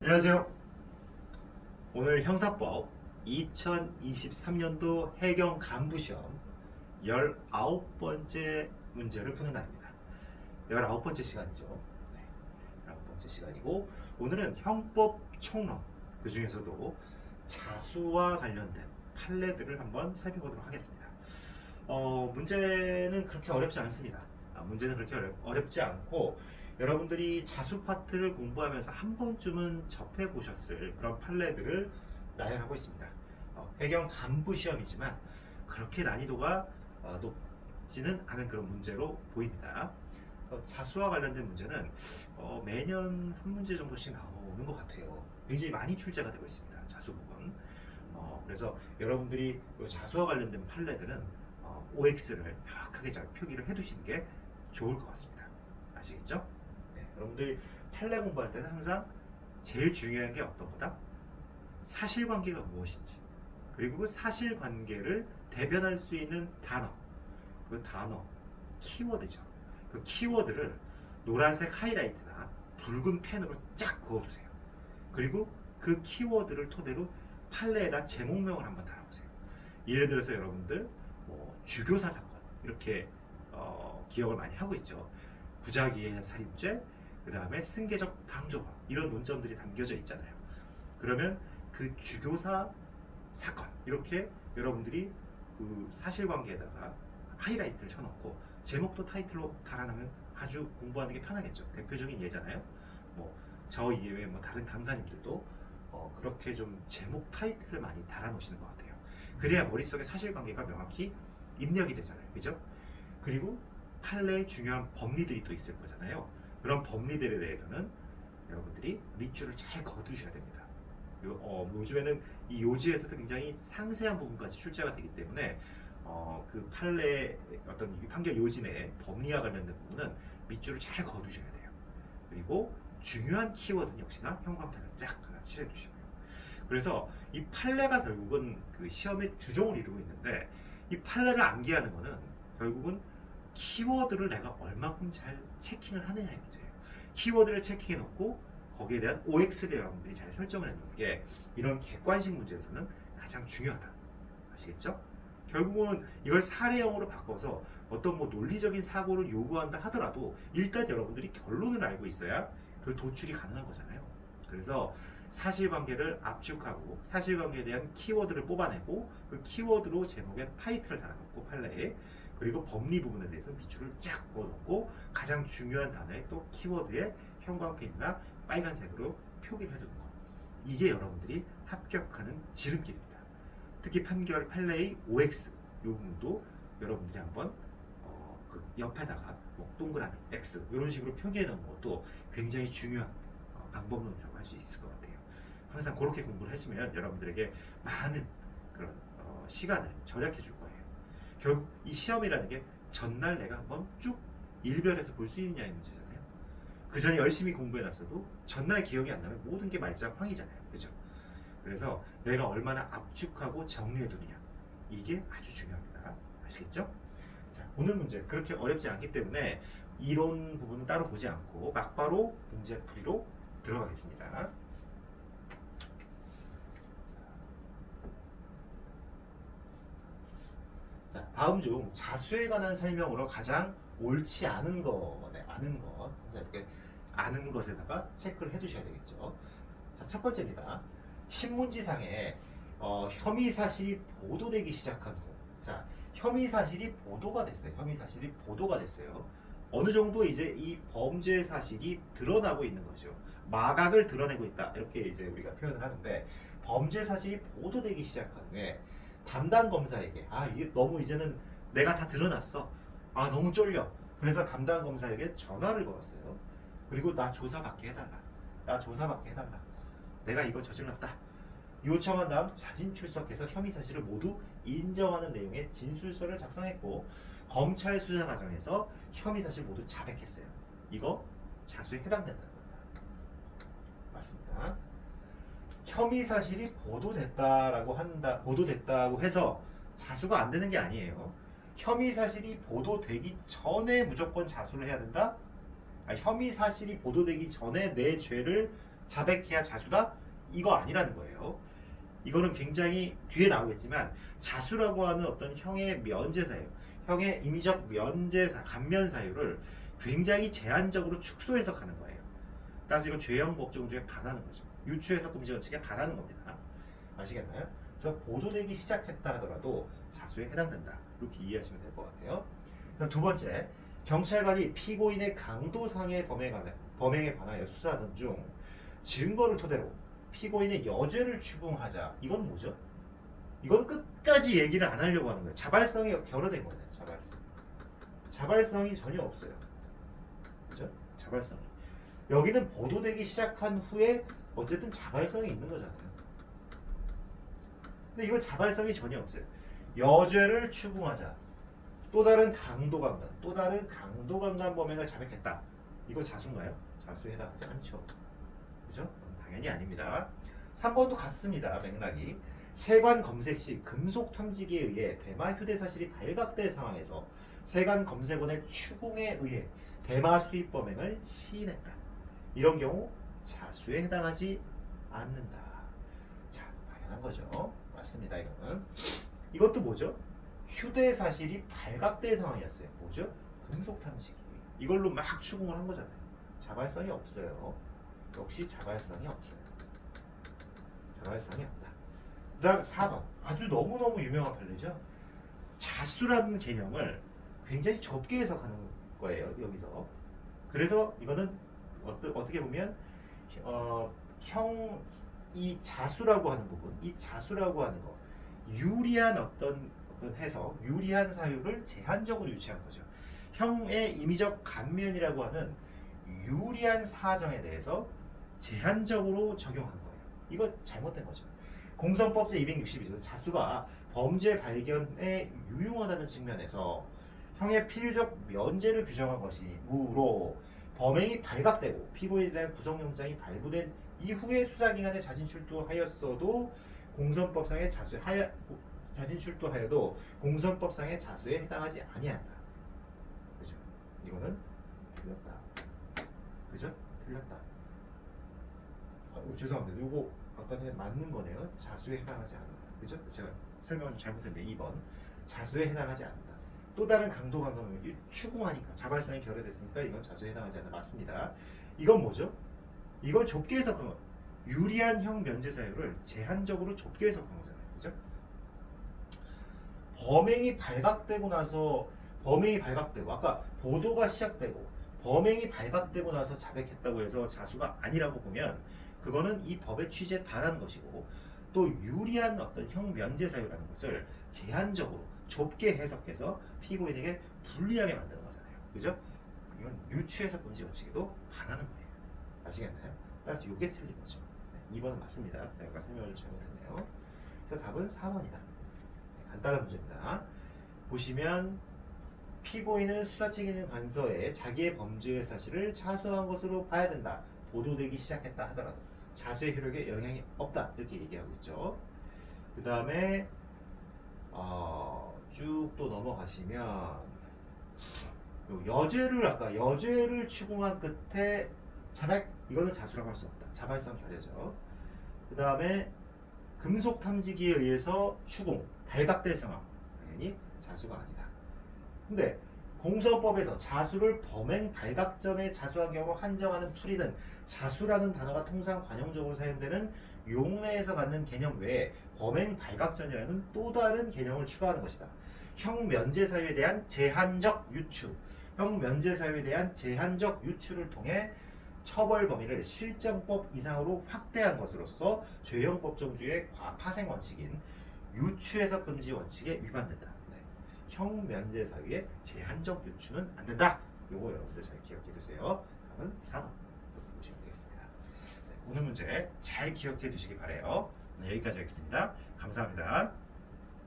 안녕하세요. 오늘 형사법 2023년도 해경 간부시험 19번째 문제를 푸는 날입니다. 19번째 시간이죠. 네, 19번째 시간이고 오늘은 형법 총론, 그 중에서도 자수와 관련된 판례들을 한번 살펴보도록 하겠습니다. 문제는 그렇게 어렵지 않습니다. 문제는 그렇게 어렵지 않고 여러분들이 자수 파트를 공부하면서 한 번쯤은 접해 보셨을 그런 판례들을 나열하고 있습니다. 해경 간부 시험이지만 그렇게 난이도가 높지는 않은 그런 문제로 보입니다. 자수와 관련된 문제는 매년 한 문제 정도씩 나오는 것 같아요. 굉장히 많이 출제가 되고 있습니다. 자수 부분. 그래서 여러분들이 자수와 관련된 판례들은 OX를 명확하게 잘 표기를 해두시는 게 좋을 것 같습니다. 아시겠죠? 네, 여러분들이 판례 공부할 때는 항상 제일 중요한 게 어떤 거다? 사실관계가 무엇인지, 그리고 그 사실관계를 대변할 수 있는 단어, 그 단어, 키워드죠. 그 키워드를 노란색 하이라이트나 붉은 펜으로 쫙 그어두세요. 그리고 그 키워드를 토대로 판례에다 제목명을 한번 달아보세요. 예를 들어서 여러분들 주교사 사건 이렇게 기억을 많이 하고 있죠. 부작위의 살인죄, 그 다음에 승계적 방조범 이런 논점들이 담겨져 있잖아요. 그러면 그 주교사 사건 이렇게 여러분들이 그 사실관계에다가 하이라이트를 쳐놓고 제목도 타이틀로 달아놓으면 아주 공부하는 게 편하겠죠. 대표적인 예잖아요. 저 이외에 다른 강사님들도 그렇게 좀 제목 타이틀을 많이 달아놓으시는 것 같아요. 그래야 머릿속에 사실관계가 명확히 입력이 되잖아요. 그죠? 그리고 판례에 중요한 법리들이 또 있을 거잖아요. 그런 법리들에 대해서는 여러분들이 밑줄을 잘 그어두셔야 됩니다. 요즘에는 이 요지에서도 굉장히 상세한 부분까지 출제가 되기 때문에 그 판례 어떤 판결 요지 내 법리와 관련된 부분은 밑줄을 잘 그어두셔야 돼요. 그리고 중요한 키워드는 역시나 형광펜을 쫙 하나 칠해두시고요. 그래서 이 판례가 결국은 그 시험의 주종을 이루고 있는데 이 판례를 암기하는 거는 결국은 키워드를 내가 얼마큼 잘 체킹을 하느냐의 문제예요. 키워드를 체킹해 놓고 거기에 대한 OX를 여러분들이 잘 설정을 해놓는 게 이런 객관식 문제에서는 가장 중요하다. 아시겠죠? 결국은 이걸 사례형으로 바꿔서 어떤 논리적인 사고를 요구한다 하더라도 일단 여러분들이 결론을 알고 있어야 그 도출이 가능한 거잖아요. 그래서 사실관계를 압축하고 사실관계에 대한 키워드를 뽑아내고 그 키워드로 제목에 타이틀을 달아놓고 판례에 그리고 법리 부분에 대해서 밑줄을 쫙 그어놓고 가장 중요한 단어의 또 키워드에 형광펜이나 빨간색으로 표기를 해두는 것. 이게 여러분들이 합격하는 지름길입니다. 특히 판결 판례의 OX 이 부분도 여러분들이 한번 그 옆에다가 동그라미 X 이런 식으로 표기해 놓은 것도 굉장히 중요한 방법론이라고 할 수 있을 것 같아요. 항상 그렇게 공부를 하시면 여러분들에게 많은 그런 시간을 절약해 줄 거예요. 결국 이 시험이라는 게 전날 내가 한번 쭉 일별해서 볼 수 있느냐의 문제잖아요. 그 전에 열심히 공부해 놨어도 전날 기억이 안 나면 모든 게 말짱황이잖아요. 그죠? 그래서 내가 얼마나 압축하고 정리해 두느냐 이게 아주 중요합니다. 아시겠죠? 자, 오늘 문제 그렇게 어렵지 않기 때문에 이론 부분은 따로 보지 않고 막바로 문제 풀이로 들어가겠습니다. 자, 다음 중 자수에 관한 설명으로 가장 옳지 않은 거, 네, 아는 것. 이렇게 아는 것에다가 체크를 해두셔야 되겠죠. 자, 첫 번째입니다. 신문지상에 혐의 사실이 보도되기 시작한 후, 자, 혐의 사실이 보도가 됐어요. 혐의 사실이 보도가 됐어요. 어느 정도 이제 이 범죄 사실이 드러나고 있는 거죠. 마각을 드러내고 있다. 이렇게 이제 우리가 표현을 하는데 범죄 사실이 보도되기 시작한 후에 담당 검사에게 이게 너무 이제는 내가 다 드러났어. 너무 쫄려. 그래서 담당 검사에게 전화를 걸었어요. 그리고 나 조사받게 해달라. 나 조사받게 해달라. 내가 이거 저질렀다. 요청한 다음 자진 출석해서 혐의 사실을 모두 인정하는 내용의 진술서를 작성했고 검찰 수사 과정에서 혐의 사실 모두 자백했어요. 이거 자수에 해당된다는 겁니다. 맞습니다. 혐의 사실이 보도됐다고 해서 자수가 안 되는 게 아니에요. 혐의 사실이 보도되기 전에 무조건 자수를 해야 된다? 혐의 사실이 보도되기 전에 내 죄를 자백해야 자수다? 이거 아니라는 거예요. 이거는 굉장히 뒤에 나오겠지만 자수라고 하는 어떤 형의 면제사유, 형의 임의적 면제사, 감면사유를 굉장히 제한적으로 축소 해석하는 거예요. 따라서 이건 죄형 법정주의에 반하는 거죠. 유추해석 금지 원칙에 반하는 겁니다. 아시겠나요? 그래서 보도되기 시작했다 하더라도 자수에 해당된다. 이렇게 이해하시면 될 것 같아요. 그다음 두 번째, 경찰관이 피고인의 강도상의 범행에 관하여 수사하던 중 증거를 토대로 피고인의 여죄를 추궁하자. 이건 뭐죠? 이건 끝까지 얘기를 안 하려고 하는 거예요. 자발성이 결여된 거예요. 자발성이 전혀 없어요. 그죠? 자발성이. 여기는 보도되기 시작한 후에 어쨌든 자발성이 있는 거잖아요. 근데 이건 자발성이 전혀 없어요. 여죄를 추궁하자. 또 다른 강도강간 범행을 자백했다. 이거 자수인가요? 자수에 해당하지 않죠. 그죠? 당연히 아닙니다. 3번도 같습니다. 맥락이. 세관 검색 시 금속 탐지기에 의해 대마 휴대 사실이 발각될 상황에서 세관 검색원의 추궁에 의해 대마 수입 범행을 시인했다. 이런 경우 자수에 해당하지 않는다. 자, 당연한 거죠. 맞습니다. 이거는. 이것도 뭐죠? 휴대 사실이 발각될 상황이었어요. 뭐죠? 금속 탐지기. 이걸로 막 추궁을 한 거잖아요. 자발성이 없어요. 역시 자발성이 없어요. 자발성이 없다. 그 다음 4번. 아주 너무너무 유명한 판례죠. 자수라는 개념을 굉장히 좁게 해석하는 거예요. 여기서. 그래서 이거는 어떻게 보면 이 자수라고 하는 부분, 이 자수라고 하는 거, 유리한 어떤 해석, 유리한 사유를 제한적으로 유치한 거죠. 형의 임의적 감면이라고 하는 유리한 사정에 대해서 제한적으로 적용하는 거예요. 이거 잘못된 거죠. 공선법 제262조 자수가 범죄 발견에 유용하다는 측면에서 형의 필적 면제를 규정한 것이므로 범행이 발각되고 피고인에 대한 구속영장이 발부된 이후에 수사기관에 자진 출두하였어도 공선법상의 자진 출두하여도 공선법상의 자수에 해당하지 아니한다. 그죠? 이거는 틀렸다. 그죠? 틀렸다. 죄송합니다. 이거 아까 전에 맞는 거네요. 자수에 해당하지 않는다. 그죠? 제가 설명을 잘못했는데 2번 자수에 해당하지 않는다. 또 다른 강도강간을 추궁하니까 자발성이 결여됐으니까 이건 자수에 해당하지 않는다. 맞습니다. 이건 뭐죠? 이걸 좁게 해석한 거. 유리한 형 면제 사유를 제한적으로 좁게 해석한 거잖아요. 그죠? 범행이 발각되고 아까 보도가 시작되고 범행이 발각되고 나서 자백했다고 해서 자수가 아니라고 보면 그거는 이 법의 취지에 반하는 것이고 또 유리한 어떤 형 면제 사유라는 것을 제한적으로 좁게 해석해서 피고인에게 불리하게 만드는 거잖아요. 그죠? 이건 유추해석 금지 원칙에도 반하는 거예요. 아시겠나요? 따라서 이게 틀린 거죠. 네, 2번은 맞습니다. 제가 아까 설명을 잘못했네요. 그래서 답은 4번이다. 간단한 문제입니다. 보시면 피고인은 수사 측에 있는 관서에 자기의 범죄의 사실을 자수한 것으로 봐야 된다. 보도되기 시작했다 하더라도 자수의 효력에 영향이 없다. 이렇게 얘기하고 있죠. 그 다음에 쭉 또 넘어가시면 여죄를 추궁한 끝에 자백, 이거는 자수라고 할 수 없다. 자발성 결여죠. 그 다음에 금속 탐지기에 의해서 추궁, 발각될 상황, 당연히 자수가 아니다. 근데 공소법에서 자수를 범행 발각 전에 자수한 경우 한정하는 풀이는 자수라는 단어가 통상 관용적으로 사용되는 용례에서 갖는 개념 외에 범행 발각 전이라는 또 다른 개념을 추가하는 것이다. 형 면제 사유에 대한 제한적 유추, 형 면제 사유에 대한 제한적 유추를 통해 처벌 범위를 실정법 이상으로 확대한 것으로서 죄형 법정주의의 파생 원칙인 유추해석 금지 원칙에 위반된다. 형 면제 사유의 제한적 유추는 안 된다. 요거 여러분들 잘 기억해 두세요. 다음은 3번 이렇게 보시면 되겠습니다. 네, 오늘 문제 잘 기억해 두시기 바래요. 네, 여기까지 하겠습니다. 감사합니다.